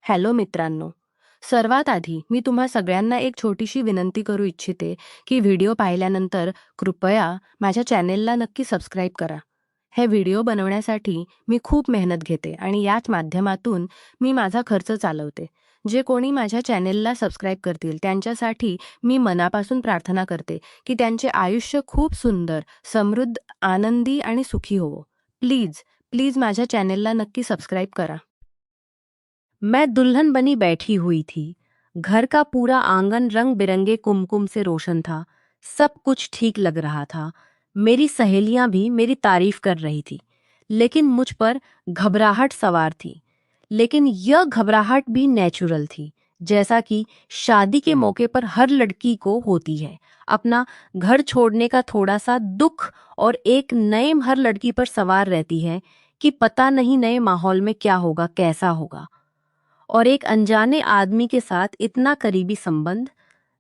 Hello मित्रांनो, सर्वात आधी मी तुम्हा सगळ्यांना एक छोटीशी विनंती करू इच्छिते की व्हिडिओ पाहिल्यानंतर कृपया माझ्या चॅनेलला नक्की सबस्क्राईब करा. हे व्हिडिओ बनवण्यासाठी मी खूप मेहनत घेते आणि याच माध्यमातून मी माझा खर्च चालवते. जे कोणी माझ्या चॅनेलला सबस्क्राईब करतील त्यांच्यासाठी मी मनापासून प्रार्थना करते की त्यांचे आयुष्य खूप सुंदर, समृद्ध, आनंदी आणि सुखी होवो. प्लीज, प्लीज माझ्या चॅनेलला नक्की सबस्क्राईब करा. मैं दुल्हन बनी बैठी हुई थी। घर का पूरा आंगन रंग बिरंगे कुमकुम से रोशन था। सब कुछ ठीक लग रहा था। मेरी सहेलियां भी मेरी तारीफ कर रही थी, लेकिन मुझ पर घबराहट सवार थी। लेकिन यह घबराहट भी नेचुरल थी, जैसा कि शादी के मौके पर हर लड़की को होती है। अपना घर छोड़ने का थोड़ा सा दुख और एक नए हर लड़की पर सवार रहती है कि पता नहीं नए माहौल में क्या होगा, कैसा होगा। और एक अनजाने आदमी के साथ इतना करीबी संबंध,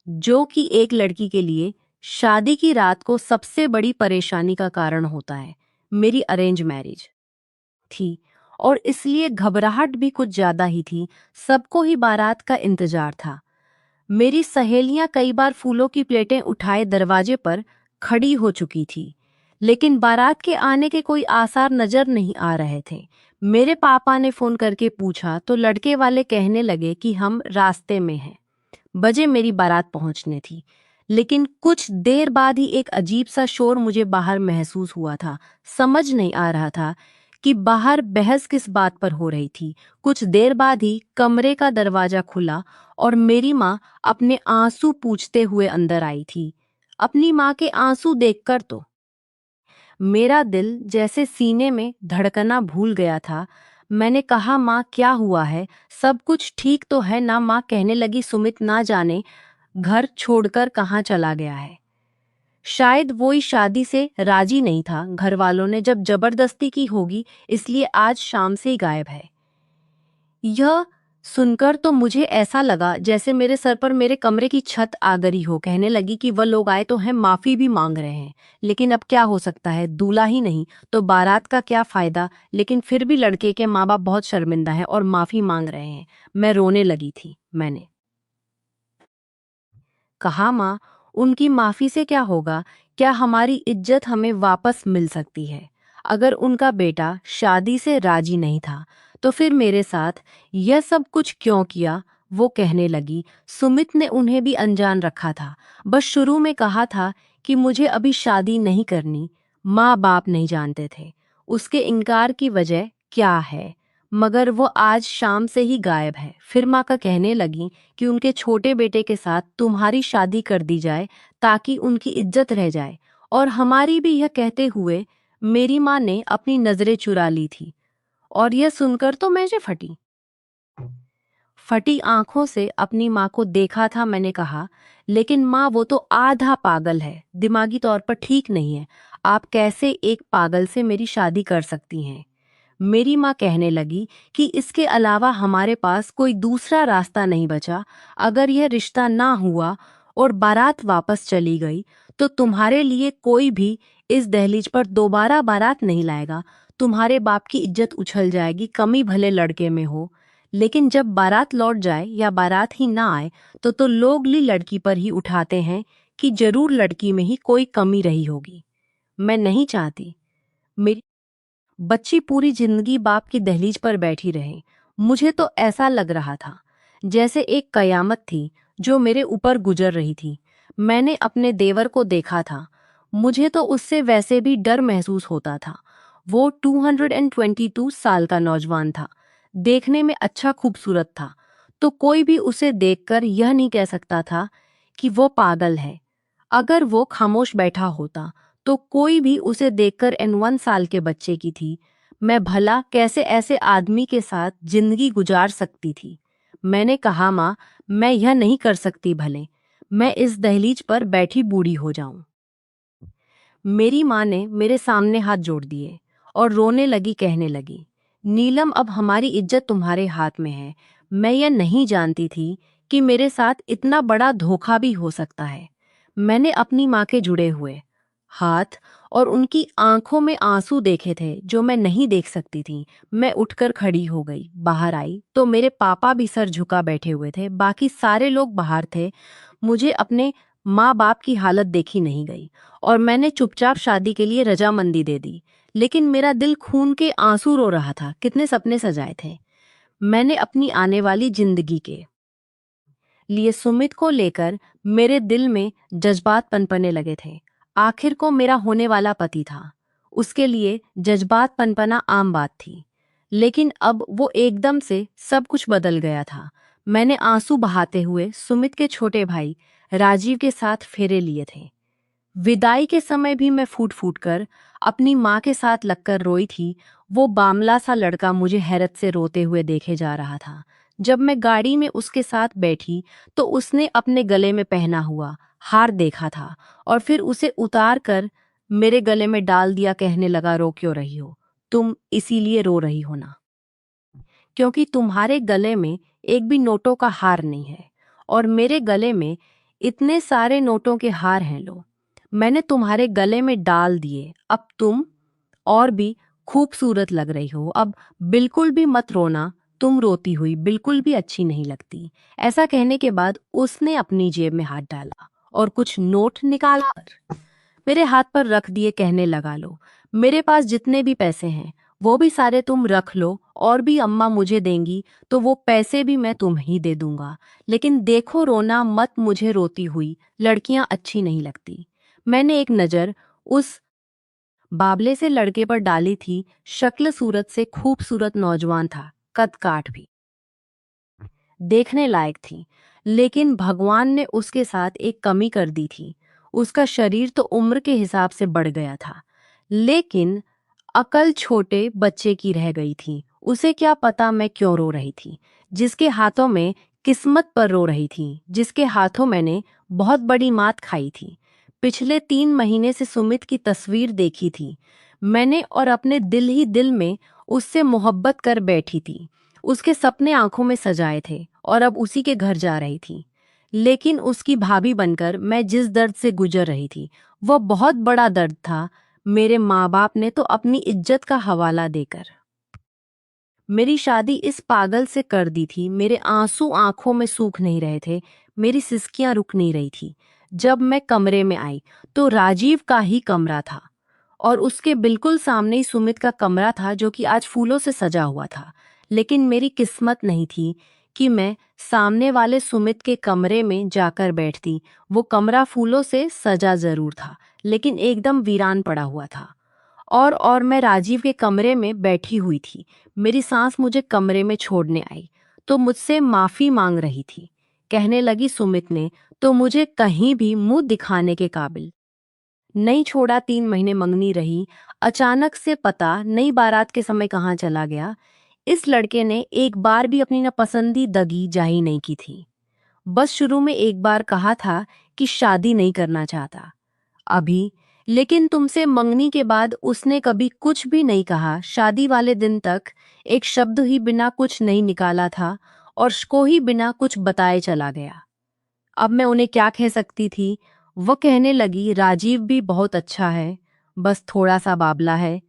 जो कि एक लड़की के लिए शादी की रात को सबसे बड़ी परेशानी का कारण होता है। मेरी अरेंज मैरिज थी और इसलिए घबराहट भी कुछ ज्यादा ही थी। सबको ही बारात का इंतजार था। मेरी सहेलियां कई बार फूलों की प्लेटें उठाए दरवाजे पर खड़ी हो चुकी थी, लेकिन बारात के आने के कोई आसार नजर नहीं आ रहे थे। मेरे पापा ने फोन करके पूछा तो लड़के वाले कहने लगे कि हम रास्ते में हैं। बजे मेरी बारात पहुंचने थी, लेकिन कुछ देर बाद ही एक अजीब सा शोर मुझे बाहर महसूस हुआ था। समझ नहीं आ रहा था कि बाहर बहस किस बात पर हो रही थी। कुछ देर बाद ही कमरे का दरवाजा खुला और मेरी माँ अपने आंसू पूछते हुए अंदर आई थी। अपनी माँ के आंसू देखकर तो मेरा दिल जैसे सीने में धड़कना भूल गया था। मैंने कहा, माँ क्या हुआ है? सब कुछ ठीक तो है ना? माँ कहने लगी, सुमित ना जाने घर छोड़कर कहाँ चला गया है। शायद वो ही शादी से राजी नहीं था। घर वालों ने जब जबरदस्ती की होगी, इसलिए आज शाम से ही गायब है। यह सुनकर तो मुझे ऐसा लगा जैसे मेरे सर पर मेरे कमरे की छत आ गई हो। कहने लगी कि वह लोग आए तो हैं, माफी भी मांग रहे हैं, लेकिन अब क्या हो सकता है? दूल्हा ही नहीं तो बारात का क्या फायदा? लेकिन फिर भी लड़के के माँ बाप बहुत शर्मिंदा है और माफी मांग रहे हैं। मैं रोने लगी थी। मैंने कहा, माँ उनकी माफी से क्या होगा? क्या हमारी इज्जत हमें वापस मिल सकती है? अगर उनका बेटा शादी से राजी नहीं था तो फिर मेरे साथ यह सब कुछ क्यों किया? वो कहने लगी, सुमित ने उन्हें भी अनजान रखा था। बस शुरू में कहा था कि मुझे अभी शादी नहीं करनी। माँ बाप नहीं जानते थे उसके इनकार की वजह क्या है, मगर वो आज शाम से ही गायब है। फिर माँ का कहने लगी कि उनके छोटे बेटे के साथ तुम्हारी शादी कर दी जाए ताकि उनकी इज्जत रह जाए, और हमारी भी। यह कहते हुए मेरी माँ ने अपनी नजरें चुरा ली थी और यह सुनकर तो मैं फटी फटी आंखों से अपनी माँ को देखा था। मैंने कहा, लेकिन माँ वो तो आधा पागल है, दिमागी तौर पर ठीक नहीं है। आप कैसे एक पागल से मेरी शादी कर सकती हैं? मेरी माँ कहने लगी कि इसके अलावा हमारे पास कोई दूसरा रास्ता नहीं बचा। अगर यह रिश्ता ना हुआ और बारात वापस चली गई तो तुम्हारे लिए कोई भी इस दहलीज पर दोबारा बारात नहीं लाएगा। तुम्हारे बाप की इज्जत उछल जाएगी, कमी भले लड़के में हो, लेकिन जब बारात लौट जाए या बारात ही ना आए तो लोग ली लड़की पर ही उठाते हैं कि जरूर लड़की में ही कोई कमी रही होगी। मैं नहीं चाहती मेरी बच्ची पूरी जिंदगी बाप की दहलीज पर बैठी रहे। मुझे तो ऐसा लग रहा था जैसे एक कयामत थी जो मेरे ऊपर गुजर रही थी। मैंने अपने देवर को देखा था। मुझे तो उससे वैसे भी डर महसूस होता था। वो 222 साल का नौजवान था, देखने में अच्छा खूबसूरत था, तो कोई भी उसे देखकर यह नहीं कह सकता था कि वो पागल है। अगर वो खामोश बैठा होता तो कोई भी उसे देखकर N1 साल के बच्चे की थी। मैं भला कैसे ऐसे आदमी के साथ जिंदगी गुजार सकती थी? मैंने कहा, माँ मैं यह नहीं कर सकती, भले मैं इस दहलीज पर बैठी बूढ़ी हो जाऊं। मेरी माँ ने मेरे सामने हाथ जोड़ दिए और रोने लगी। कहने लगी, नीलम अब हमारी इज्जत तुम्हारे हाथ में है। मैं यह नहीं जानती थी कि मेरे साथ इतना बड़ा धोखा भी हो सकता है। मैंने अपनी माँ के जुड़े हुए हाथ और उनकी आंखों में आंसू देखे थे जो मैं नहीं देख सकती थी। मैं उठकर खड़ी हो गई, बाहर आई तो मेरे पापा भी सर झुका बैठे हुए थे, बाकी सारे लोग बाहर थे। मुझे अपने माँ बाप की हालत देखी नहीं गई और मैंने चुपचाप शादी के लिए रजामंदी दे दी। लेकिन मेरा दिल खून के आंसू रो रहा था, कितने सपने सजाए थे मैंने अपनी आने वाली जिंदगी के लिए। सुमित को लेकर मेरे दिल में जज्बात पनपने लगे थे। आखिर को मेरा होने वाला पति था, उसके लिए जज्बात पनपना आम बात थी। लेकिन अब वो एकदम से सब कुछ बदल गया था। मैंने आंसू बहाते हुए सुमित के छोटे भाई राजीव के साथ फेरे लिए थे। विदाई के समय भी मैं फूट फूट कर अपनी माँ के साथ लगकर रोई थी। वो बामला सा लड़का मुझे हैरत से रोते हुए देखे जा रहा था। जब मैं गाड़ी में उसके साथ बैठी तो उसने अपने गले में पहना हुआ हार देखा था और फिर उसे उतार कर मेरे गले में डाल दिया, कहने लगा, रो क्यों रही हो तुम? इसीलिए रो रही हो ना क्योंकि तुम्हारे गले में एक भी नोटों का हार नहीं है और मेरे गले में इतने सारे नोटों के हार हैं। लो, मैंने तुम्हारे गले में डाल दिए। अब तुम और भी खूबसूरत लग रही हो। अब बिल्कुल भी मत रोना, तुम रोती हुई बिल्कुल भी अच्छी नहीं लगती। ऐसा कहने के बाद उसने अपनी जेब में हाथ डाला और कुछ नोट निकाला कर मेरे हाथ पर रख दिए, कहने लगा, लो, मेरे पास जितने भी पैसे हैं वो भी सारे तुम रख लो और भी अम्मा मुझे देंगी तो वो पैसे भी मैं तुम्हें ही दे दूंगा। लेकिन देखो, रोना मत, मुझे रोती हुई लड़कियां अच्छी नहीं लगती। मैंने एक नज़र उस बाबले से लड़के पर डाली थी। शक्ल सूरत से खूबसूरत नौजवान था, कद काठ भी देखने लायक थी। लेकिन भगवान ने उसके साथ एक कमी कर दी थी। उसका शरीर तो उम्र के हिसाब से बढ़ गया था, लेकिन अकल छोटे बच्चे की रह गई थी। उसे क्या पता मैं क्यों रो रही थी। जिसके हाथों में किस्मत पर रो रही थी, जिसके हाथों मैंने बहुत बड़ी मात खाई थी। पिछले 3 महीने से सुमित की तस्वीर देखी थी मैंने और अपने दिल ही दिल में उससे मोहब्बत कर बैठी थी। उसके सपने आंखों में सजाए थे और अब उसी के घर जा रही थी। लेकिन उसकी भाभी बनकर मैं जिस दर्द से गुजर रही थी वह बहुत बड़ा दर्द था। मेरे माँ बाप ने तो अपनी इज्जत का हवाला देकर मेरी शादी इस पागल से कर दी थी। मेरे आंसू आंखों में सूख नहीं रहे थे, मेरी सिसकियां रुक नहीं रही थी। जब मैं कमरे में आई तो राजीव का ही कमरा था और उसके बिल्कुल सामने ही सुमित का कमरा था जो कि आज फूलों से सजा हुआ था। लेकिन मेरी किस्मत नहीं थी कि मैं सामने वाले सुमित के कमरे में जाकर बैठती। वो कमरा फूलों से सजा जरूर था लेकिन एकदम वीरान पड़ा हुआ था। और मैं राजीव के कमरे में बैठी हुई थी। मेरी सांस मुझे कमरे में छोड़ने आई तो मुझसे माफी मांग रही थी। कहने लगी, सुमित ने तो मुझे कहीं भी मुंह दिखाने के काबिल नहीं छोड़ा। 3 महीने मंगनी रही, अचानक से पता नहीं बारात के समय कहाँ चला गया। इस लड़के ने एक बार भी अपनी नापसंदीदगी जाहिर नहीं की थी। बस शुरू में एक बार कहा था कि शादी नहीं करना चाहता अभी, लेकिन तुमसे मंगनी के बाद उसने कभी कुछ भी नहीं कहा। शादी वाले दिन तक एक शब्द ही बिना कुछ नहीं निकाला था और को ही बिना कुछ बताए चला गया। अब मैं उन्हें क्या कह सकती थी। वह कहने लगी, राजीव भी बहुत अच्छा है, बस थोड़ा सा बाबला है,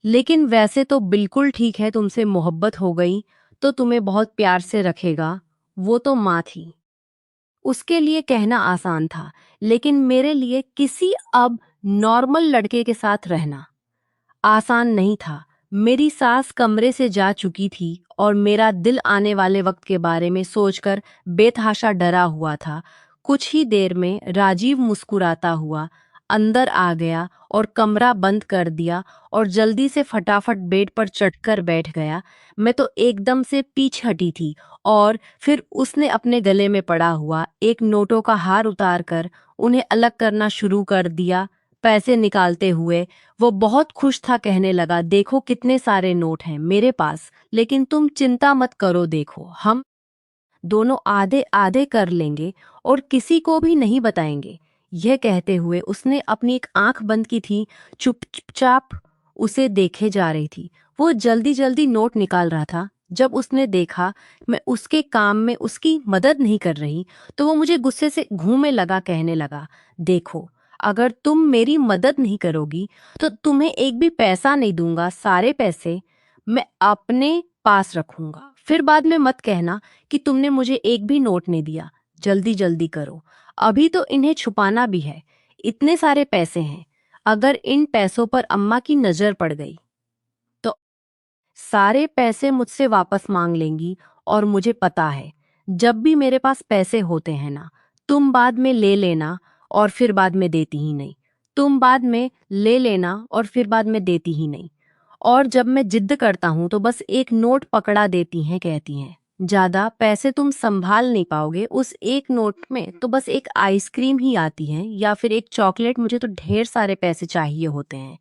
लेकिन वैसे तो बिल्कुल ठीक है। तुमसे मोहब्बत हो गई तो तुम्हें बहुत प्यार से रखेगा। वो तो माँ थी, उसके लिए कहना आसान था, लेकिन मेरे लिए किसी अब नॉर्मल लड़के के साथ रहना आसान नहीं था। मेरी सास कमरे से जा चुकी थी और मेरा दिल आने वाले वक्त के बारे में सोचकर बेतहाशा डरा हुआ था। कुछ ही देर में राजीव मुस्कुराता हुआ अंदर आ गया और कमरा बंद कर दिया और जल्दी से फटाफट बेड पर चढ़कर बैठ गया। मैं तो एकदम से पीछे हटी थी और फिर उसने अपने गले में पड़ा हुआ एक नोटों का हार उतार कर उन्हें अलग करना शुरू कर दिया। पैसे निकालते हुए वो बहुत खुश था, कहने लगा, देखो कितने सारे नोट हैं मेरे पास, लेकिन तुम चिंता मत करो, देखो हम दोनों आधे आधे कर लेंगे और किसी को भी नहीं बताएंगे। यह कहते हुए उसने अपनी एक आंख बंद की थी, चुपचाप उसे देखे जा रही थी। वो जल्दी जल्दी नोट निकाल रहा था। जब उसने देखा मैं उसके काम में उसकी मदद नहीं कर रही तो वो मुझे गुस्से से घूमने लगा, कहने लगा, देखो अगर तुम मेरी मदद नहीं करोगी तो तुम्हें एक भी पैसा नहीं दूंगा। सारे पैसे मैं अपने पास रखूंगा। फिर बाद में मत कहना कि तुमने मुझे एक भी नोट नहीं दिया। जल्दी जल्दी करो, अभी तो इन्हें छुपाना भी है। इतने सारे पैसे हैं, अगर इन पैसों पर अम्मा की नजर पड़ गई तो सारे पैसे मुझसे वापस मांग लेंगी। और मुझे पता है, जब भी मेरे पास पैसे होते हैं ना, तुम बाद में ले लेना और फिर बाद में देती ही नहीं। तुम बाद में ले लेना और फिर बाद में देती ही नहीं। और जब मैं जिद करता हूं तो बस एक नोट पकड़ा देती हैं, कहती हैं ज्यादा पैसे तुम संभाल नहीं पाओगे। उस एक नोट में तो बस एक आइसक्रीम ही आती है या फिर एक चॉकलेट। मुझे तो ढेर सारे पैसे चाहिए होते हैं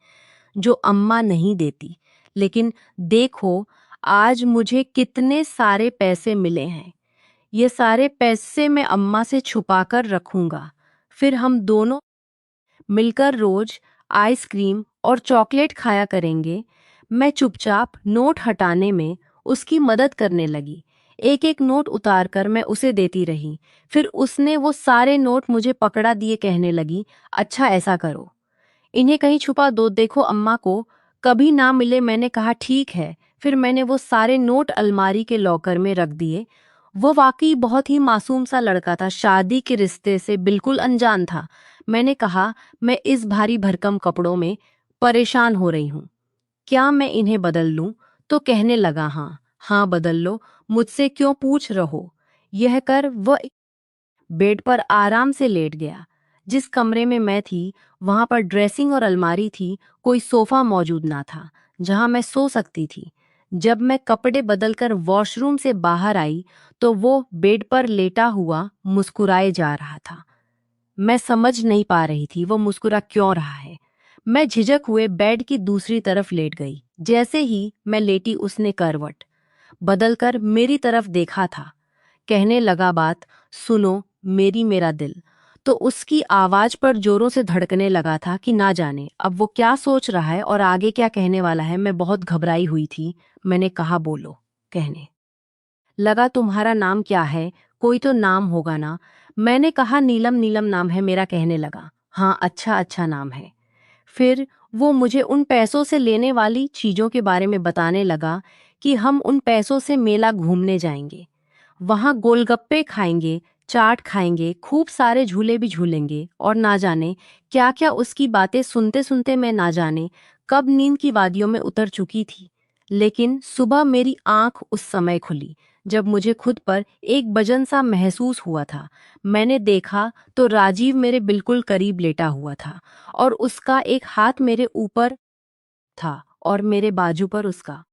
जो अम्मा नहीं देती। लेकिन देखो, आज मुझे कितने सारे पैसे मिले हैं। ये सारे पैसे मैं अम्मा से छुपा कर रखूंगा। फिर हम दोनों मिलकर रोज आइसक्रीम और चॉकलेट खाया करेंगे। मैं चुपचाप नोट हटाने में उसकी मदद करने लगी। एक एक नोट उतार कर मैं उसे देती रही। फिर उसने वो सारे नोट मुझे पकड़ा दिए, कहने लगी, अच्छा ऐसा करो, इन्हें कहीं छुपा दो, देखो अम्मा को कभी ना मिले। मैंने कहा ठीक है। फिर मैंने वो सारे नोट अलमारी के लॉकर में रख दिए। वो वाकई बहुत ही मासूम सा लड़का था, शादी के रिश्ते से बिल्कुल अनजान था। मैंने कहा, मैं इस भारी भरकम कपड़ों में परेशान हो रही हूँ, क्या मैं इन्हें बदल लूं? तो कहने लगा, हाँ हाँ बदल लो, मुझसे क्यों पूछ रहो। यह कर वह बेड पर आराम से लेट गया। जिस कमरे में मैं थी वहां पर ड्रेसिंग और अलमारी थी, कोई सोफा मौजूद ना था जहां मैं सो सकती थी। जब मैं कपड़े बदलकर वॉशरूम से बाहर आई तो वो बेड पर लेटा हुआ मुस्कुराए जा रहा था। मैं समझ नहीं पा रही थी वो मुस्कुरा क्यों रहा है। मैं झिझक हुए बेड की दूसरी तरफ लेट गई। जैसे ही मैं लेटी उसने करवट बदलकर मेरी तरफ देखा था। कहने लगा, बात सुनो मेरी, मेरा दिल तो उसकी आवाज पर जोरों से धड़कने लगा था कि ना जाने अब वो क्या सोच रहा है और आगे क्या कहने वाला है। मैं बहुत घबराई हुई थी। मैंने कहा, बोलो। कहने लगा, तुम्हारा नाम क्या है? कोई तो नाम होगा ना। मैंने कहा, नीलम। नीलम नाम है मेरा। कहने लगा, हाँ अच्छा अच्छा नाम है। फिर वो मुझे उन पैसों से लेने वाली चीजों के बारे में बताने लगा कि हम उन पैसों से मेला घूमने जाएंगे, वहां गोलगप्पे खाएंगे, चाट खाएंगे, खूब सारे झूले भी झूलेंगे और ना जाने क्या क्या। उसकी बातें सुनते सुनते मैं ना जाने कब नींद की वादियों में उतर चुकी थी। लेकिन सुबह मेरी आंख उस समय खुली जब मुझे खुद पर एक वजन सा महसूस हुआ था। मैंने देखा तो राजीव मेरे बिल्कुल करीब लेटा हुआ था और उसका एक हाथ मेरे ऊपर था और मेरे बाजू पर उसका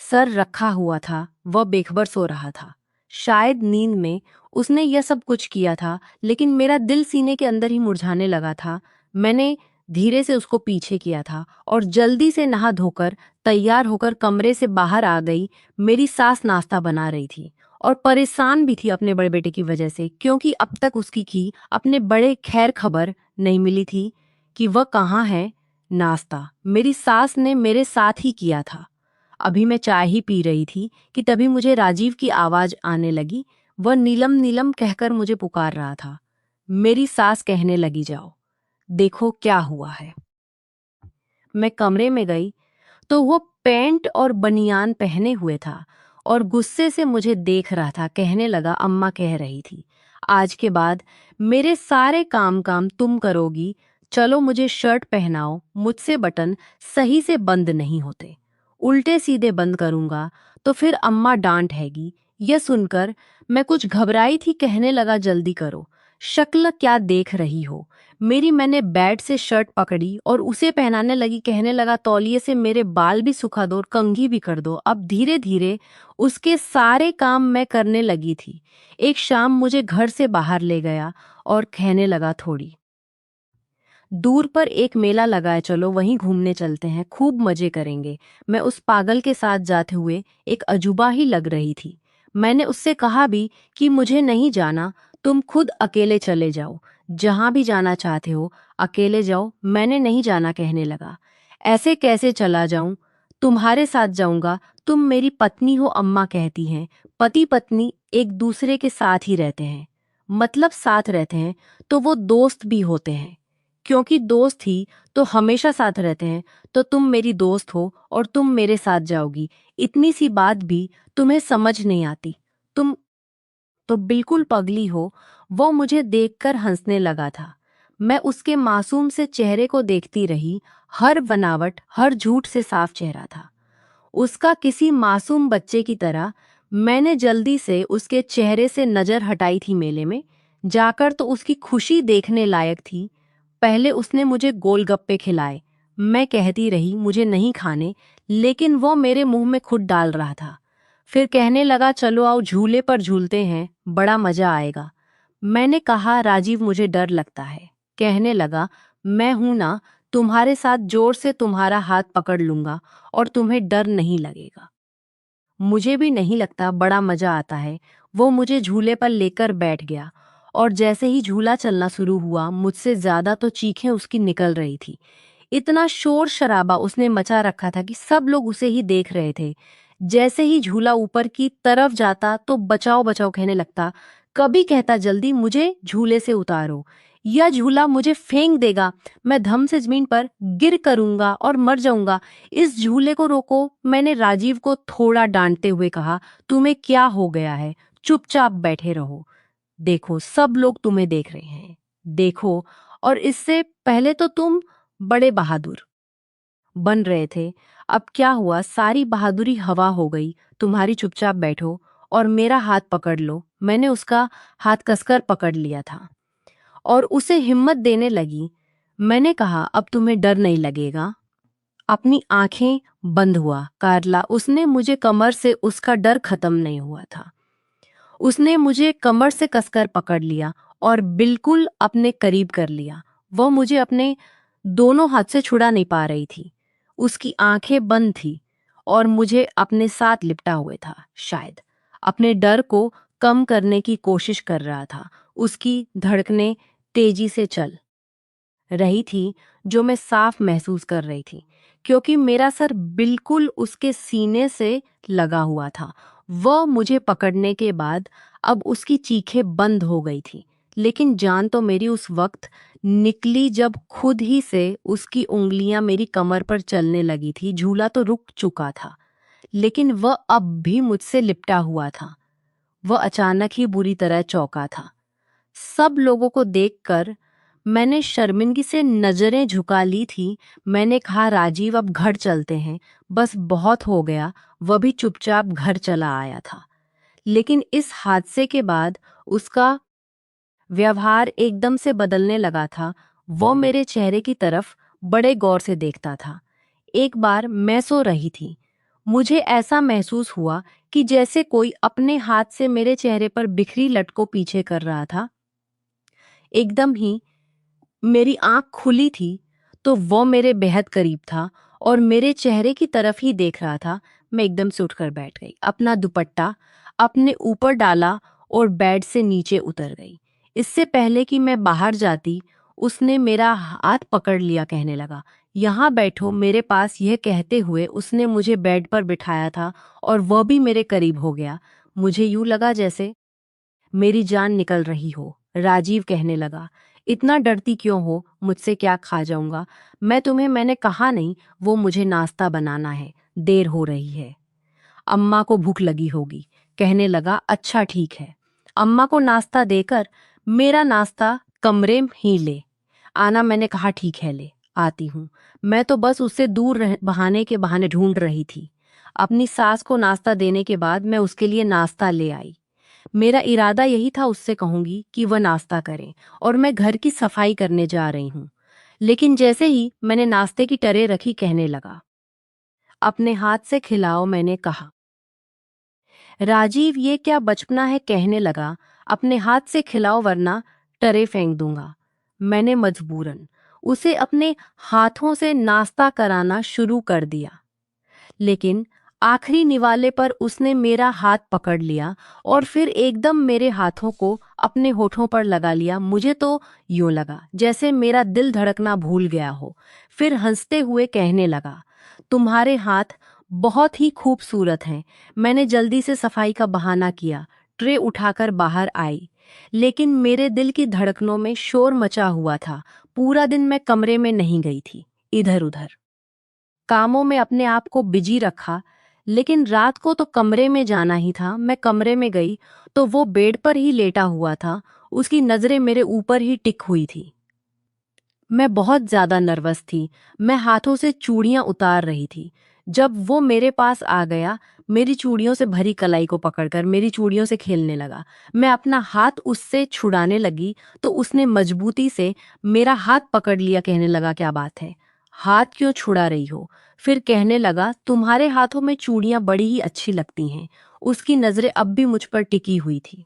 सर रखा हुआ था। वह बेखबर सो रहा था। शायद नींद में उसने यह सब कुछ किया था, लेकिन मेरा दिल सीने के अंदर ही मुरझाने लगा था। मैंने धीरे से उसको पीछे किया था और जल्दी से नहा धोकर तैयार होकर कमरे से बाहर आ गई। मेरी सास नाश्ता बना रही थी और परेशान भी थी अपने बड़े बेटे की वजह से, क्योंकि अब तक उसकी की अपने बड़े खैर खबर नहीं मिली थी कि वह कहाँ है। नाश्ता मेरी सास ने मेरे साथ ही किया था। अभी मैं चाय ही पी रही थी कि तभी मुझे राजीव की आवाज आने लगी। वह नीलम नीलम कहकर मुझे पुकार रहा था। मेरी सास कहने लगी, जाओ देखो क्या हुआ है। मैं कमरे में गई तो वो पैंट और बनियान पहने हुए था और गुस्से से मुझे देख रहा था। कहने लगा, अम्मा कह रही थी आज के बाद मेरे सारे काम काम तुम करोगी। चलो मुझे शर्ट पहनाओ, मुझसे बटन सही से बंद नहीं होते, उल्टे सीधे बंद करूंगा तो फिर अम्मा डांट हैगी। यह सुनकर मैं कुछ घबराई थी। कहने लगा, जल्दी करो, शक्ल क्या देख रही हो मेरी। मैंने बेड से शर्ट पकड़ी और उसे पहनाने लगी। कहने लगा, तौलिए से मेरे बाल भी सुखा दो और कंघी भी कर दो। अब धीरे धीरे उसके सारे काम मैं करने लगी थी। एक शाम मुझे घर से बाहर ले गया और कहने लगा, थोड़ी दूर पर एक मेला लगा है, चलो वहीं घूमने चलते हैं, खूब मजे करेंगे। मैं उस पागल के साथ जाते हुए एक अजूबा ही लग रही थी। मैंने उससे कहा भी कि मुझे नहीं जाना, तुम खुद अकेले चले जाओ, जहां भी जाना चाहते हो अकेले जाओ, मैंने नहीं जाना। कहने लगा, ऐसे कैसे चला जाऊं, तुम्हारे साथ जाऊंगा, तुम मेरी पत्नी हो, अम्मा कहती हैं पति पत्नी एक दूसरे के साथ ही रहते हैं। मतलब साथ रहते हैं तो वो दोस्त भी होते हैं, क्योंकि दोस्त ही तो हमेशा साथ रहते हैं। तो तुम मेरी दोस्त हो और तुम मेरे साथ जाओगी, इतनी सी बात भी तुम्हें समझ नहीं आती? तुम तो बिल्कुल पगली हो। वो मुझे देखकर हंसने लगा था। मैं उसके मासूम से चेहरे को देखती रही। हर बनावट, हर झूठ से साफ चेहरा था उसका, किसी मासूम बच्चे की तरह। मैंने जल्दी से उसके चेहरे से नजर हटाई थी। मेले में जाकर तो उसकी खुशी देखने लायक थी। पहले उसने मुझे गोलगप्पे खिलाए। मैं कहती रही मुझे नहीं खाने, लेकिन वो मेरे मुंह में खुद डाल रहा था। फिर कहने लगा चलो आओ झूले पर झूलते हैं, बड़ा मजा आएगा। मैंने कहा राजीव मुझे डर लगता है। कहने लगा मैं हूं ना, तुम्हारे साथ जोर से तुम्हारा हाथ पकड़ लूंगा और तुम्हें डर नहीं लगेगा। मुझे भी नहीं लगता, बड़ा मजा आता है। वो मुझे झूले पर लेकर बैठ गया और जैसे ही झूला चलना शुरू हुआ, मुझसे ज्यादा तो चीखें उसकी निकल रही थी। इतना शोर शराबा उसने मचा रखा था कि सब लोग उसे ही देख रहे थे। जैसे ही झूला ऊपर की तरफ जाता तो बचाओ बचाओ कहने लगता। कभी कहता जल्दी मुझे झूले से उतारो, यह झूला मुझे फेंक देगा, मैं धम से जमीन पर गिर करूंगा और मर जाऊंगा। इस झूले को रोको। मैंने राजीव को थोड़ा डांटते हुए कहा, तुम्हें क्या हो गया है? चुपचाप बैठे रहो। देखो सब लोग तुम्हें देख रहे हैं, देखो। और इससे पहले तो तुम बड़े बहादुर बन रहे थे। अब क्या हुआ? सारी बहादुरी हवा हो गई। तुम्हारी चुपचाप बैठो और मेरा हाथ पकड़ लो। मैंने उसका हाथ कसकर पकड़ लिया था और उसे हिम्मत देने लगी। मैंने कहा अब तुम्हें डर नहीं लगेगा? अपनी आंखें बंद हुआ कार्ला। उसने मुझे कमर से, उसका डर खत्म नहीं हुआ था। उसने मुझे कमर से कसकर पकड़ लिया और बिल्कुल अपने करीब कर लिया। वह मुझे अपने दोनों हाथ से छुड़ा नहीं पा रही थी। उसकी आंखें बंद थी और मुझे अपने साथ लिपटा हुए था। शायद अपने डर को कम करने की कोशिश कर रहा था। उसकी धड़कनें तेजी से चल रही थी, जो मैं साफ महसूस कर रही थी, क्योंकि मेरा सर बिल्कुल उसके सीने से लगा हुआ था। वह मुझे पकड़ने के बाद अब उसकी चीखें बंद हो गई थी, लेकिन जान तो मेरी उस वक्त निकली जब खुद ही से उसकी उंगलियां मेरी कमर पर चलने लगी थी। झूला तो रुक चुका था, लेकिन वह अब भी मुझसे लिपटा हुआ था। वह अचानक ही बुरी तरह चौंका था। सब लोगों को देखकर मैंने शर्मिंदगी से नजरें झुका ली थी। मैंने कहा राजीव अब घर चलते हैं, बस बहुत हो गया। वह भी चुपचाप घर चला आया था। लेकिन इस हादसे के बाद उसका व्यवहार एकदम से बदलने लगा था। वो मेरे चेहरे की तरफ बड़े गौर से देखता था। एक बार मैं सो रही थी। मुझे ऐसा महसूस हुआ कि जैसे कोई अपने हाथ से मेरे चेहरे पर बिखरी लटकों पीछे कर रहा था। एकदम ही मेरी आंख खुली थी तो वो मेरे बेहद करीब था और मेरे चेहरे की तरफ ही देख रहा था। मैं एकदम से उठकर बैठ गई, अपना दुपट्टा अपने ऊपर डाला और बेड से नीचे उतर गई। इससे पहले कि मैं बाहर जाती, उसने मेरा हाथ पकड़ लिया। कहने लगा यहाँ बैठो मेरे पास। यह कहते हुए उसने मुझे बेड पर बिठाया था और वह भी मेरे करीब हो गया। मुझे यूं लगा जैसे मेरी जान निकल रही हो। राजीव कहने लगा इतना डरती क्यों हो? मुझसे क्या खा जाऊंगा मैं तुम्हें? मैंने कहा नहीं, वो मुझे नाश्ता बनाना है, देर हो रही है। अम्मा को भूख लगी होगी। कहने लगा अच्छा ठीक है, अम्मा को नाश्ता देकर मेरा नाश्ता कमरे में ही ले आना। मैंने कहा ठीक है, ले आती हूँ। मैं तो बस उससे दूर बहाने के बहाने ढूंढ रही थी। अपनी सास को नाश्ता देने के बाद मैं उसके लिए नाश्ता ले आई। मेरा इरादा यही था, उससे कहूंगी कि वह नाश्ता करें और मैं घर की सफाई करने जा रही हूँ। लेकिन जैसे ही मैंने नाश्ते की ट्रे रखी, कहने लगा अपने हाथ से खिलाओ। मैंने कहा राजीव ये क्या बचपना है? कहने लगा अपने हाथ से खिलाओ वरना ट्रे फेंक दूंगा। मैंने मजबूरन उसे अपने हाथों से नाश्ता कराना शुरू कर दिया, लेकिन आखिरी निवाले पर उसने मेरा हाथ पकड़ लिया और फिर एकदम मेरे हाथों को अपने होठों पर लगा लिया। मुझे तो यूं लगा जैसे मेरा दिल धड़कना भूल गया हो। फिर हंसते हुए कहने लगा तुम्हारे हाथ बहुत ही खूबसूरत हैं। मैंने जल्दी से सफाई का बहाना किया, ट्रे उठाकर बाहर आई। लेकिन मेरे दिल की धड़कनों में शोर मचा हुआ था। पूरा दिन मैं कमरे में नहीं गई थी, इधर उधर कामों में अपने आप को बिजी रखा। लेकिन रात को तो कमरे में जाना ही था। मैं कमरे में गई तो वो बेड पर ही लेटा हुआ था। उसकी नजरें मेरे ऊपर ही टिक हुई थी। मैं बहुत ज्यादा नर्वस थी। मैं हाथों से चूड़ियां उतार रही थी। जब वो मेरे पास आ गया, मेरी चूड़ियों से भरी कलाई को पकड़कर मेरी चूड़ियों से खेलने लगा। मैं अपना हाथ उससे छुड़ाने लगी तो उसने मजबूती से मेरा हाथ पकड़ लिया। कहने लगा, क्या बात है, हाथ क्यों छुड़ा रही हो? फिर कहने लगा, तुम्हारे हाथों में चूड़ियां बड़ी ही अच्छी लगती हैं। उसकी नजरें अब भी मुझ पर टिकी हुई थी।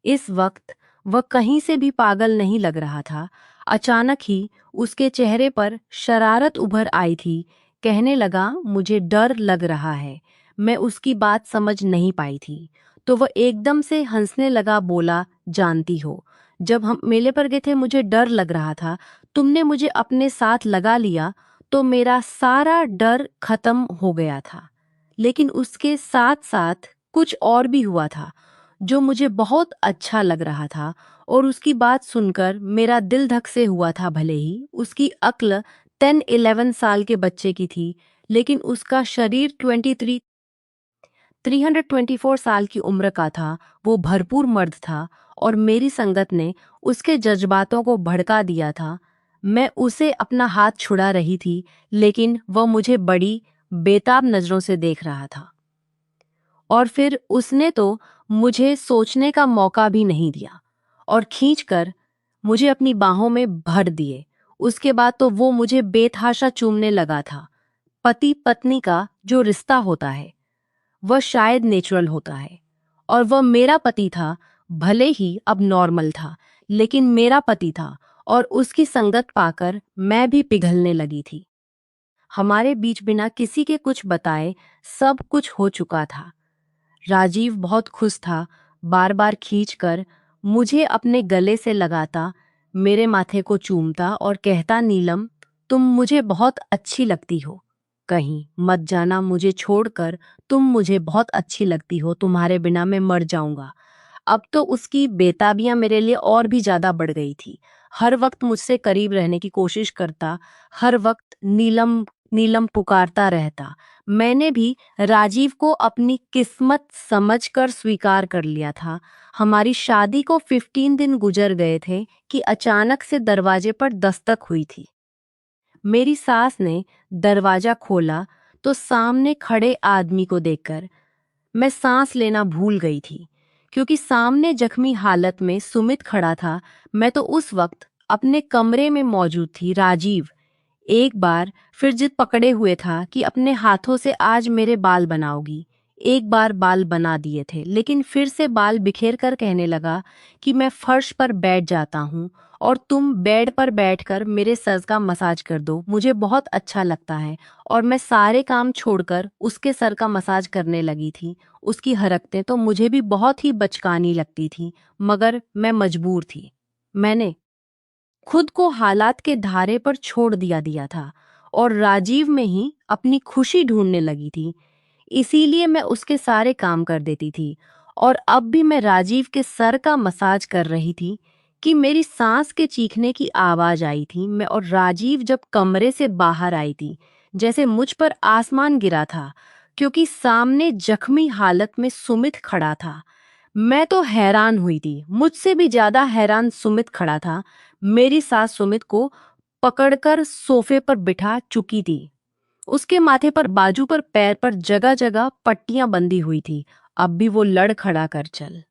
इस वक्त वह कहीं से भी पागल नहीं लग रहा था। अचानक ही उसके चेहरे पर शरारत उभर आई थी। कहने लगा, मुझे डर लग रहा है। मैं उसकी बात समझ नहीं पाई थी। तो वह एकदम से हंसने लगा, बोला, जानती हो, जब हम मेले पर गए थे मुझे डर लग रहा था। तुमने मुझे अपने साथ लगा लिया तो मेरा सारा डर खत्म हो गया था। लेकिन उसके साथ साथ कुछ और भी हुआ था जो मुझे बहुत अच्छा लग रहा था। और उसकी बात सुनकर मेरा दिल धक से हुआ था। भले ही उसकी अक्ल 10-11 साल के बच्चे की थी, लेकिन उसका शरीर 324 साल की उम्र का था। वो भरपूर मर्द था और मेरी संगत ने उसके जज्बातों को भड़का दिया था। मैं उसे अपना हाथ छुड़ा रही थी, लेकिन वह मुझे बड़ी बेताब नजरों से देख रहा था। और फिर उसने तो मुझे सोचने का मौका भी नहीं दिया और खींचकर मुझे अपनी बाहों में भर दिए। उसके बाद तो वो मुझे बेतहाशा चूमने लगा था। पति पत्नी का जो रिश्ता होता है वह शायद नेचुरल होता है, और वह मेरा पति था। भले ही अब नॉर्मल था, लेकिन मेरा पति था और उसकी संगत पाकर मैं भी पिघलने लगी थी। हमारे बीच बिना किसी के कुछ बताए सब कुछ हो चुका था। राजीव बहुत खुश था, बार बार खींचकर मुझे अपने गले से लगाता, मेरे माथे को चूमता और कहता, नीलम, तुम मुझे बहुत अच्छी लगती हो। कहीं मत जाना मुझे छोड़कर, तुम मुझे बहुत अच्छी लगती हो, तुम्हारे बिना मैं मर जाऊंगा। अब तो उसकी बेताबियां मेरे लिए और भी ज्यादा बढ़ गई थी। हर वक्त मुझसे करीब रहने की कोशिश करता, हर वक्त नीलम नीलम पुकारता रहता। मैंने भी राजीव को अपनी किस्मत समझकर स्वीकार कर लिया था। हमारी शादी को 15 दिन गुजर गए थे कि अचानक से दरवाजे पर दस्तक हुई थी। मेरी सास ने दरवाजा खोला तो सामने खड़े आदमी को देखकर मैं सांस लेना भूल गई थी, क्योंकि सामने जख्मी हालत में सुमित खड़ा था। मैं तो उस वक्त अपने कमरे में मौजूद थी। राजीव एक बार फिर जिद पकड़े हुए था कि अपने हाथों से आज मेरे बाल बनाओगी। एक बार बाल बना दिए थे, लेकिन फिर से बाल बिखेर कर कहने लगा कि मैं फर्श पर बैठ जाता हूँ और तुम बेड पर बैठकर मेरे सर का मसाज कर दो, मुझे बहुत अच्छा लगता है। और मैं सारे काम छोड़कर उसके सर का मसाज करने लगी थी। उसकी हरकतें तो मुझे भी बहुत ही बचकानी लगती थी, मगर मैं मजबूर थी। मैंने खुद को हालात के धारे पर छोड़ दिया दिया था और राजीव में ही अपनी खुशी ढूंढने लगी थी। इसीलिए मैं उसके सारे काम कर देती थी। और अब भी मैं राजीव के सर का मसाज कर रही थी कि मेरी सांस के चीखने की आवाज आई थी। मैं और राजीव जब कमरे से बाहर आई थी, जैसे मुझ पर आसमान गिरा था, क्योंकि सामने जख्मी हालत में सुमित खड़ा था। मैं तो हैरान हुई थी। मुझसे भी ज्यादा हैरान सुमित खड़ा था। मेरी सास सुमित को पकड़कर सोफे पर बिठा चुकी थी। उसके माथे पर, बाजू पर, पैर पर जगह जगह पट्टियां बंधी हुई थी। अब भी वो लड़ खड़ा कर चल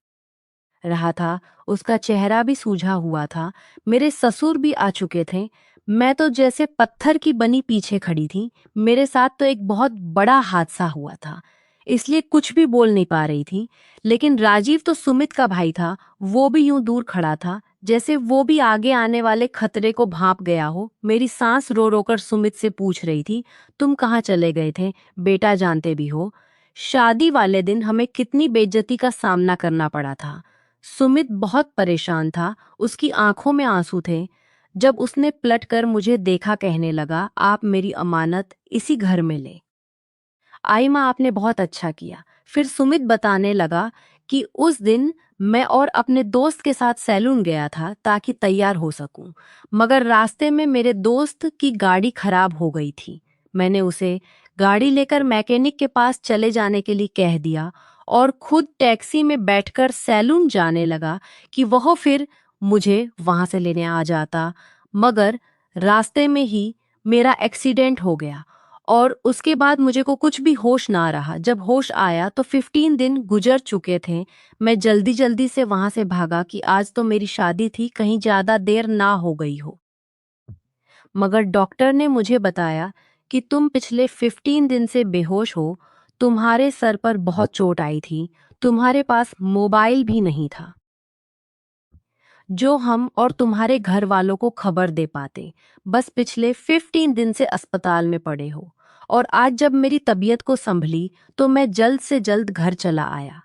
रहा था। उसका चेहरा भी सूझा हुआ था। मेरे ससुर भी आ चुके थे। मैं तो जैसे पत्थर की बनी पीछे खड़ी थी। मेरे साथ तो एक बहुत बड़ा हादसा हुआ था, इसलिए कुछ भी बोल नहीं पा रही थी। लेकिन राजीव तो सुमित का भाई था, वो भी यूं दूर खड़ा था जैसे वो भी आगे आने वाले खतरे को भांप गया हो। मेरी सांस रो रो कर सुमित से पूछ रही थी, तुम कहाँ चले गए थे बेटा? जानते भी हो शादी वाले दिन हमें कितनी बेइज्जती का सामना करना पड़ा था। सुमित बहुत परेशान था, उसकी आंखों में आंसू थे। जब उसने पलट कर मुझे देखा, कहने लगा, आप मेरी अमानत इसी घर में ले आई माँ, आपने बहुत अच्छा किया। फिर सुमित बताने लगा कि उस दिन मैं और अपने दोस्त के साथ सैलून गया था ताकि तैयार हो सकूं, मगर रास्ते में मेरे दोस्त की गाड़ी खराब हो गई थी। मैंने उसे गाड़ी लेकर मैकेनिक के पास चले जाने के लिए कह दिया और खुद टैक्सी में बैठकर सैलून जाने लगा कि वह फिर मुझे वहां से लेने आ जाता। मगर रास्ते में ही मेरा एक्सीडेंट हो गया और उसके बाद मुझे को कुछ भी होश ना रहा। जब होश आया तो 15 दिन गुजर चुके थे। मैं जल्दी जल्दी से वहां से भागा कि आज तो मेरी शादी थी, कहीं ज्यादा देर ना हो गई हो। मगर डॉक्टर ने मुझे बताया कि तुम पिछले 15 दिन से बेहोश हो, तुम्हारे सर पर बहुत चोट आई थी, तुम्हारे पास मोबाइल भी नहीं था जो हम और तुम्हारे घर वालों को खबर दे पाते। बस पिछले 15 दिन से अस्पताल में पड़े हो। और आज जब मेरी तबीयत को संभली तो मैं जल्द से जल्द घर चला आया।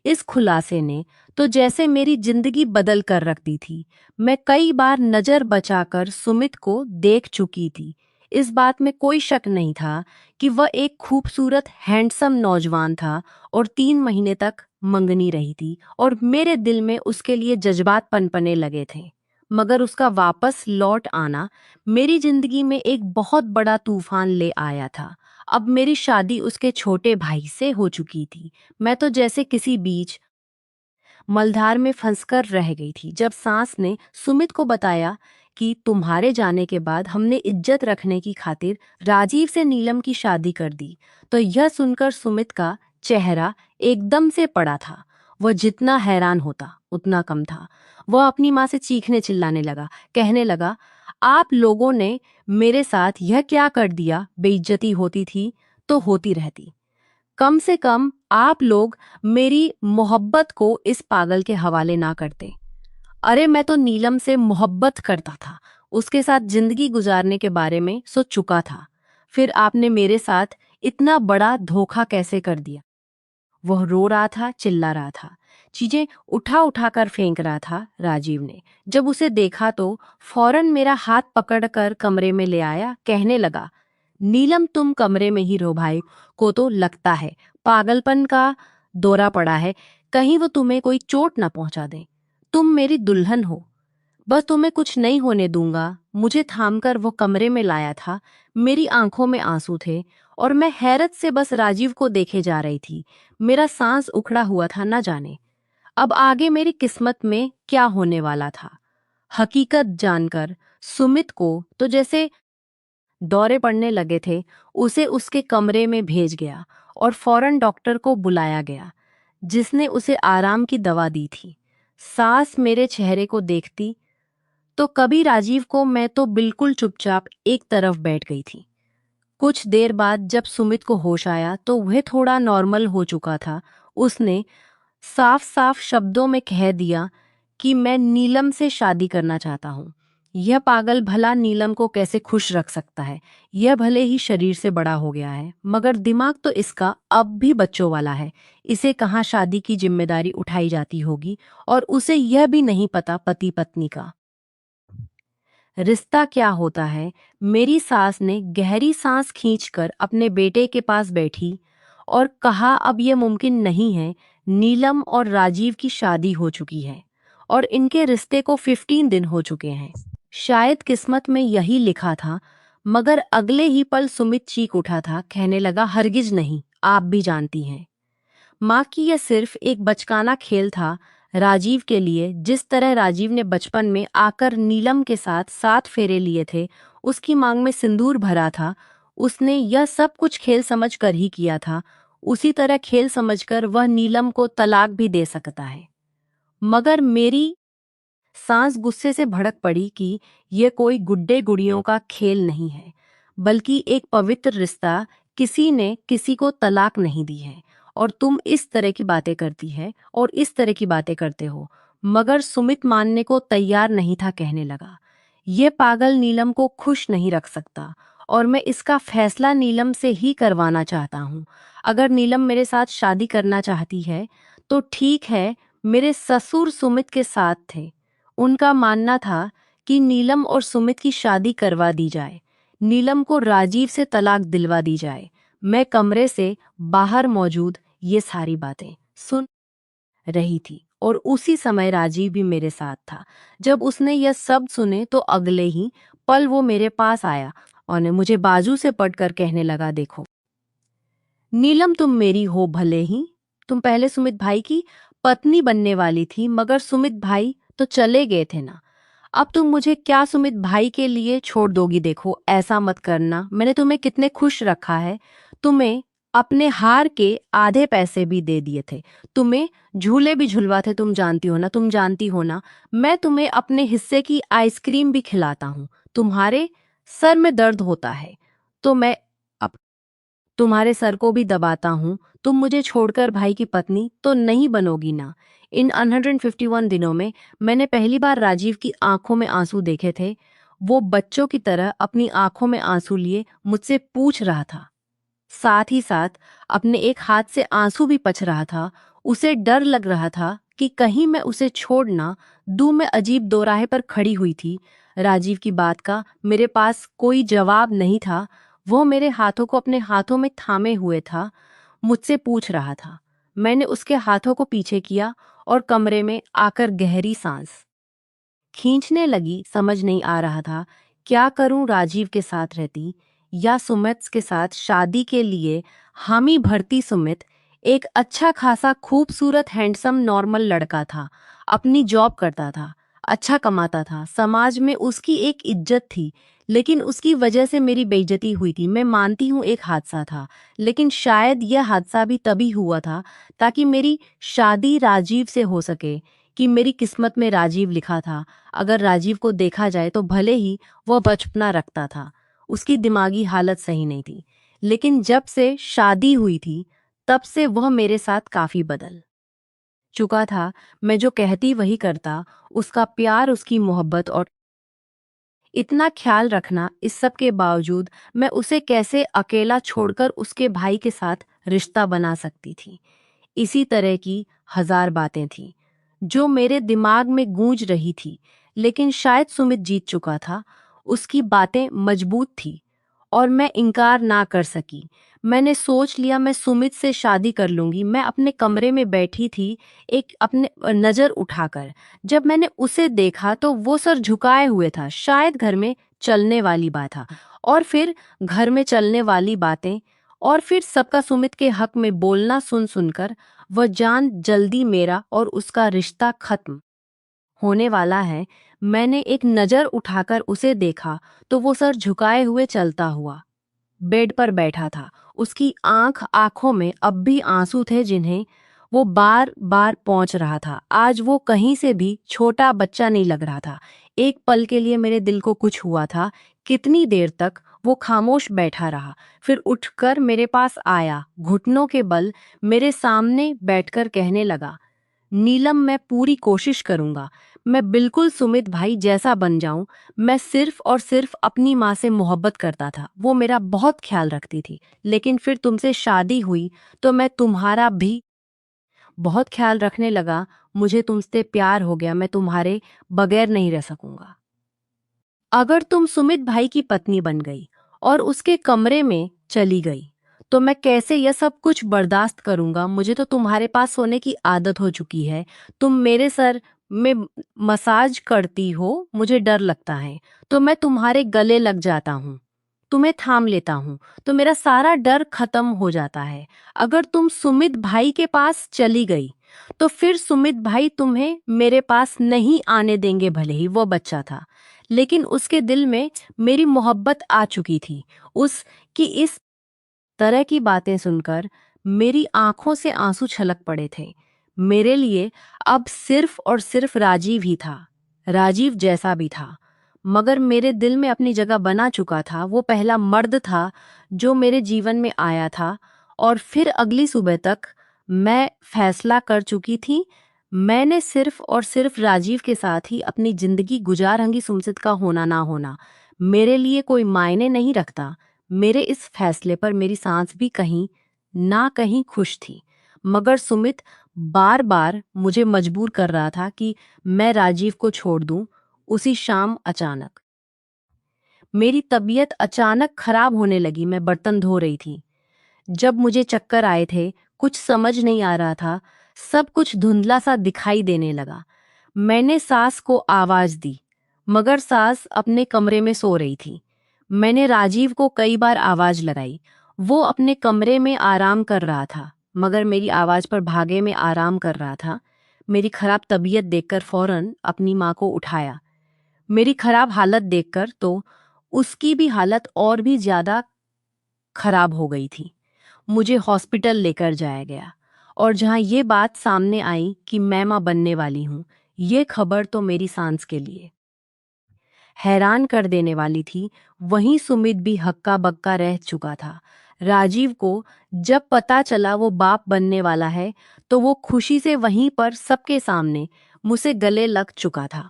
इस खुलासे ने तो जैसे मेरी जिंदगी बदल कर रख दी थी। मैं कई बार नजर बचाकर सुमित को देख चुकी थी। इस बात में कोई शक नहीं था कि वह एक खूबसूरत हैंडसम नौजवान था और 3 महीने तक मंगनी रही थी और मेरे दिल में उसके लिए जज्बात पनपने लगे थे। मगर उसका वापस लौट आना मेरी जिंदगी में एक बहुत बड़ा तूफान ले आया था। अब मेरी शादी उसके छोटे भाई से हो चुकी थी। मैं तो जैसे किसी बीच मलधार में फंसकर रह गई थी। जब सास ने सुमित को बताया कि तुम्हारे जाने के बाद हमने इज्जत रखने की खातिर राजीव से नीलम की शादी कर दी, तो यह सुनकर सुमित का चेहरा एकदम से पड़ा था। वह जितना हैरान होता उतना कम था। वह अपनी माँ से चीखने चिल्लाने लगा, कहने लगा, आप लोगों ने मेरे साथ यह क्या कर दिया? बेइज्जती होती थी तो होती रहती, कम से कम आप लोग मेरी मोहब्बत को इस पागल के हवाले ना करते। अरे मैं तो नीलम से मोहब्बत करता था, उसके साथ जिंदगी गुजारने के बारे में सोच चुका था। फिर आपने मेरे साथ इतना बड़ा धोखा कैसे कर दिया? वह रो रहा था, चिल्ला रहा था, चीजें उठा उठा कर फेंक रहा था। राजीव ने जब उसे देखा तो फौरन मेरा हाथ पकड़कर कमरे में ले आया, कहने लगा, नीलम तुम कमरे में ही रहो, भाई को तो लगता है पागलपन का दौरा पड़ा है, कहीं वो तुम्हें कोई चोट ना पहुंचा दे। तुम मेरी दुल्हन हो, बस तुम्हें कुछ नहीं होने दूंगा। मुझे थामकर वो कमरे में लाया था। मेरी आंखों में आंसू थे और मैं हैरत से बस राजीव को देखे जा रही थी। मेरा सांस उखड़ा हुआ था, न जाने अब आगे मेरी किस्मत में क्या होने वाला था। हकीकत जानकर सुमित को तो जैसे दौरे पड़ने लगे थे। उसे उसके कमरे में भेज गया और फौरन डॉक्टर को बुलाया गया, जिसने उसे आराम की दवा दी थी। सास मेरे चेहरे को देखती तो कभी राजीव को, मैं तो बिल्कुल चुपचाप एक तरफ बैठ गई थी। कुछ देर बाद जब सुमित को होश आया तो वह थोड़ा नॉर्मल हो चुका था। उसने साफ साफ शब्दों में कह दिया कि मैं नीलम से शादी करना चाहता हूँ। यह पागल भला नीलम को कैसे खुश रख सकता है? यह भले ही शरीर से बड़ा हो गया है, मगर दिमाग तो इसका अब भी बच्चों वाला है। इसे कहाँ शादी की जिम्मेदारी उठाई जाती होगी, और उसे यह भी नहीं पता पति पत्नी का रिश्ता क्या होता है। मेरी सास ने गहरी सांस खींचकर अपने बेटे के पास बैठी और कहा, अब यह मुमकिन नहीं है। नीलम और राजीव की शादी हो चुकी है और इनके रिश्ते को 15 दिन हो चुके हैं। शायद किस्मत में यही लिखा था। मगर अगले ही पल सुमित चीख उठा था, कहने लगा, हरगिज नहीं, आप भी जानती हैं माँ कि यह सिर्फ एक बचकाना खेल था। राजीव के लिए जिस तरह राजीव ने बचपन में आकर नीलम के साथ 7 फेरे लिए थे, उसकी मांग में सिंदूर भरा था, उसने यह सब कुछ खेल समझकर ही किया था। उसी तरह खेल समझकर वह नीलम को तलाक भी दे सकता है। मगर मेरी सांस गुस्से से भड़क पड़ी कि यह कोई गुड्डे गुड़ियों का खेल नहीं है, बल्कि एक पवित्र रिश्ता। किसी ने किसी को तलाक नहीं दी है और तुम इस तरह की बातें करती है और इस तरह की बातें करते हो। मगर सुमित मानने को तैयार नहीं था, कहने लगा, यह पागल नीलम को खुश नहीं रख सकता और मैं इसका फैसला नीलम से ही करवाना चाहता हूँ। अगर नीलम मेरे साथ शादी करना चाहती है तो ठीक है। मेरे ससुर सुमित के साथ थे, उनका मानना था कि नीलम और सुमित की शादी करवा दी जाए, नीलम को राजीव से तलाक दिलवा दी जाए। मैं कमरे से बाहर मौजूद ये सारी बातें सुन रही थी और उसी समय राजीव भी मेरे साथ था। जब उसने यह सब सुने तो अगले ही पल वो मेरे पास आया और ने मुझे बाजू से पकड़कर कहने लगा, देखो नीलम, तुम मेरी हो भले ही, तुम पहले सुमित भाई की पत्नी बनने वाली थी, मगर सुमित भाई तो चले गए थे ना। अब तुम मुझे क्या सुमित भाई के लिए छोड़ दोगी? देखो ऐसा मत करना, मैंने तुम्हें कितने खुश रखा है। तुम्हें अपने हार के आधे पैसे भी दे दिए थे, तुम्हें झूले भी झुलवा थे, तुम जानती हो ना, तुम जानती हो ना। मैं तुम्हें अपने हिस्से की आइसक्रीम भी खिलाता हूँ। तुम्हारे सर में दर्द होता है तो मैं तुम्हारे सर को भी दबाता हूँ। तुम मुझे छोड़कर भाई की पत्नी तो नहीं बनोगी ना। इन 151 दिनों में मैंने पहली बार राजीव की आंखों में आंसू देखे थे। वो बच्चों की तरह अपनी आंखों में आंसू लिए मुझसे पूछ रहा था, साथ ही साथ अपने एक हाथ से आंसू भी पच रहा था। उसे डर लग रहा था कि कहीं मैं उसे छोड़ ना दूं। मैं अजीब दोराहे पर खड़ी हुई थी। राजीव की बात का मेरे पास कोई जवाब नहीं था। वो मेरे हाथों को अपने हाथों में थामे हुए था, मुझसे पूछ रहा था। मैंने उसके हाथों को पीछे किया और कमरे में आकर गहरी सांस खींचने लगी। समझ नहीं आ रहा था क्या करूं, राजीव के साथ रहती या सुमित के साथ शादी के लिए हामी भरती। सुमित एक अच्छा खासा खूबसूरत हैंडसम नॉर्मल लड़का था, अपनी जॉब करता था, अच्छा कमाता था, समाज में उसकी एक इज्जत थी। लेकिन उसकी वजह से मेरी बेइज्जती हुई थी। मैं मानती हूँ एक हादसा था, लेकिन शायद यह हादसा भी तभी हुआ था ताकि मेरी शादी राजीव से हो सके, कि मेरी किस्मत में राजीव लिखा था। अगर राजीव को देखा जाए तो भले ही वह बचपना रखता था, उसकी दिमागी हालत सही नहीं थी, लेकिन जब से शादी हुई थी तब से वह मेरे साथ काफी बदल चुका था। मैं जो कहती वही करता, उसका प्यार, उसकी मोहब्बत और इतना ख्याल रखना। इस सब के बावजूद मैं उसे कैसे अकेला छोड़कर उसके भाई के साथ रिश्ता बना सकती थी? इसी तरह की हजार बातें थीं जो मेरे दिमाग में गूंज रही थी। लेकिन शायद सुमित जीत चुका था, उसकी बातें मजबूत थी और मैं इनकार ना कर सकी। मैंने सोच लिया मैं सुमित से शादी कर लूंगी। मैं अपने कमरे में बैठी थी, एक अपने नजर उठाकर जब मैंने उसे देखा तो वो सर झुकाए हुए था। शायद घर में चलने वाली बात था, और फिर घर में चलने वाली बातें, और फिर सबका सुमित के हक में बोलना सुन सुनकर वह जान जल्दी मेरा और उसका रिश्ता खत्म होने वाला है। मैंने एक नजर उठाकर उसे देखा तो वो सर झुकाए हुए चलता हुआ बेड पर बैठा था। उसकी आंखों में अब भी आंसू थे जिन्हें वो बार बार पहुंच रहा था। आज वो कहीं से भी छोटा बच्चा नहीं लग रहा था। एक पल के लिए मेरे दिल को कुछ हुआ था। कितनी देर तक वो खामोश बैठा रहा, फिर उठकर मेरे पास आया, घुटनों के बल मेरे सामने बैठकर कहने लगा, नीलम, मैं पूरी कोशिश करूंगा, मैं बिल्कुल सुमित भाई जैसा बन जाऊं। मैं सिर्फ और सिर्फ अपनी माँ से मोहब्बत करता था, वो मेरा बहुत ख्याल रखती थी। लेकिन फिर तुमसे शादी हुई तो मैं तुम्हारा भी बहुत ख्याल रखने लगा। मुझे तुमसे प्यार हो गया, मैं तुम्हारे बगैर नहीं रह सकूंगा। अगर तुम सुमित भाई की पत्नी बन गई और उसके कमरे में चली गई तो मैं कैसे यह सब कुछ बर्दाश्त करूंगा? मुझे तो तुम्हारे पास सोने की आदत हो चुकी है। तुम मेरे सर में मसाज करती हो, मुझे डर लगता है तो मैं तुम्हारे गले लग जाता हूँ, तुम्हें थाम लेता हूँ तो मेरा सारा डर खत्म हो जाता है। अगर तुम सुमित भाई के पास चली गई तो फिर सुमित भाई तुम्हें मेरे पास नहीं आने देंगे। भले ही वो बच्चा था, लेकिन उसके दिल में मेरी मोहब्बत आ चुकी थी। उसकी इस तरह की बातें सुनकर मेरी आंखों से आंसू छलक पड़े थे। मेरे लिए अब सिर्फ और सिर्फ राजीव ही था, राजीव जैसा भी था, मगर मेरे दिल में अपनी जगह बना चुका था। वो पहला मर्द था जो मेरे जीवन में आया था। और फिर अगली सुबह तक मैं फैसला कर चुकी थी, मैंने सिर्फ और सिर्फ राजीव के साथ ही अपनी जिंदगी गुजारूंगी। सुमसित का होना ना होना मेरे लिए कोई मायने नहीं रखता। मेरे इस फैसले पर मेरी सांस भी कहीं ना कहीं खुश थी, मगर सुमित बार बार मुझे मजबूर कर रहा था कि मैं राजीव को छोड़ दूं। उसी शाम अचानक मेरी तबीयत अचानक खराब होने लगी। मैं बर्तन धो रही थी जब मुझे चक्कर आए थे। कुछ समझ नहीं आ रहा था। सब कुछ धुंधला सा दिखाई देने लगा। मैंने सास को आवाज दी, मगर सास अपने कमरे में सो रही थी। मैंने राजीव को कई बार आवाज लगाई। वो अपने कमरे में आराम कर रहा था, मगर मेरी आवाज पर भागे में आराम कर रहा था। मेरी खराब तबीयत देखकर फौरन अपनी माँ को उठाया। मेरी खराब हालत देखकर तो उसकी भी हालत और भी ज्यादा खराब हो गई थी। मुझे हॉस्पिटल लेकर जाया गया, और जहां ये बात सामने आई कि मैं मां बनने वाली हूं, ये खबर तो मेरी सांस के लिए हैरान कर देने वाली थी। वहीं सुमित भी हक्का बक्का रह चुका था। राजीव को जब पता चला वो बाप बनने वाला है, तो वो खुशी से वहीं पर सबके सामने मुझसे गले लग चुका था।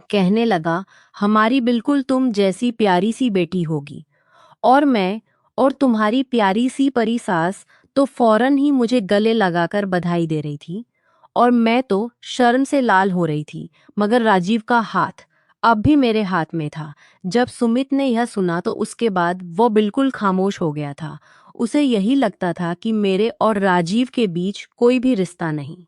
कहने लगा, हमारी बिल्कुल तुम जैसी प्यारी सी बेटी होगी। और मैं और तुम्हारी प्यारी सी परी सास तो फौरन ही मुझे गले लगाकर बधाई दे रही थी, और मैं तो शर्म से लाल हो रही थी। मगर राजीव का हाथ अब भी मेरे हाथ में था। जब सुमित ने यह सुना तो उसके बाद वो बिल्कुल खामोश हो गया था। उसे यही लगता था कि मेरे और राजीव के बीच कोई भी रिश्ता नहीं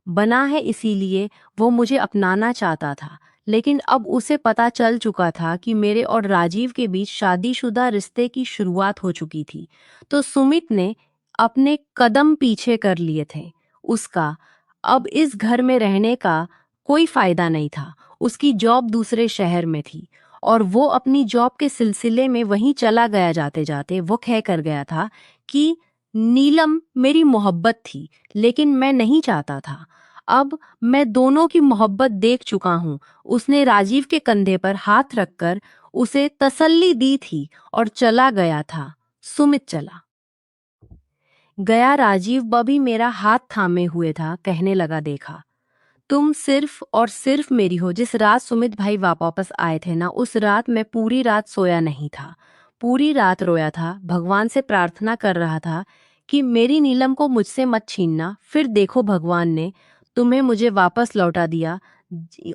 बना है, इसीलिए वो मुझे अपनाना चाहता था। लेकिन अब उसे पता चल चुका था कि मेरे और राजीव के बीच शादीशुदा रिश्ते की शुरुआत हो चुकी थी, तो सुमित ने अपने कदम पीछे कर लिए थे। उसका अब इस घर में रहने का कोई फायदा नहीं था। उसकी जॉब दूसरे शहर में थी, और वो अपनी जॉब के सिलसिले में वहीं चला गया। जाते जाते वो कह कर गया था कि नीलम मेरी मोहब्बत थी, लेकिन मैं नहीं चाहता था। अब मैं दोनों की मोहब्बत देख चुका हूँ। उसने राजीव के कंधे पर हाथ रखकर उसे तसल्ली दी थी और चला गया था। सुमित चला गया। राजीव बभी मेरा हाथ थामे हुए था। कहने लगा, देखा, तुम सिर्फ और सिर्फ मेरी हो। जिस रात सुमित भाई वापस आए थे ना, उस रात मैं पूरी रात सोया नहीं था। पूरी रात रोया था, भगवान से प्रार्थना कर रहा था कि मेरी नीलम को मुझसे मत छीनना। फिर देखो, भगवान ने तुम्हें मुझे वापस लौटा दिया,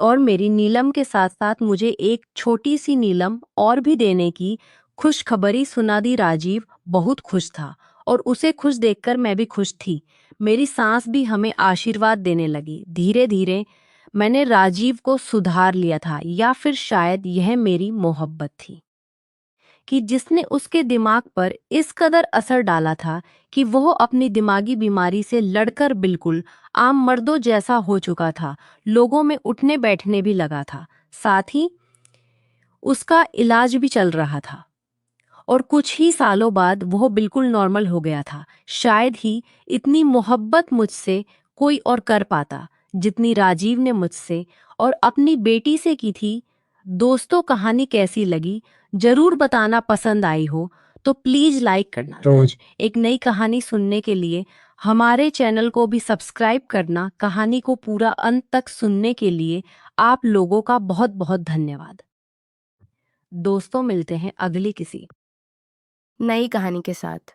और मेरी नीलम के साथ साथ मुझे एक छोटी सी नीलम और भी देने की खुशखबरी सुना दी। राजीव बहुत खुश था, और उसे खुश देखकर मैं भी खुश थी। मेरी सांस भी हमें आशीर्वाद देने लगी। धीरे धीरे मैंने राजीव को सुधार लिया था, या फिर शायद यह मेरी मोहब्बत थी कि जिसने उसके दिमाग पर इस कदर असर डाला था कि वह अपनी दिमागी बीमारी से लड़कर बिल्कुल आम मर्दों जैसा हो चुका था। लोगों में उठने बैठने भी लगा था। साथ ही उसका इलाज भी चल रहा था, और कुछ ही सालों बाद वह बिल्कुल नॉर्मल हो गया था। शायद ही इतनी मोहब्बत मुझसे कोई और कर पाता जितनी राजीव ने मुझसे और अपनी बेटी से की थी। दोस्तों, कहानी कैसी लगी जरूर बताना। पसंद आई हो तो प्लीज लाइक करना। रोज एक नई कहानी सुनने के लिए हमारे चैनल को भी सब्सक्राइब करना। कहानी को पूरा अंत तक सुनने के लिए आप लोगों का बहुत बहुत धन्यवाद। दोस्तों, मिलते हैं अगली किसी नई कहानी के साथ।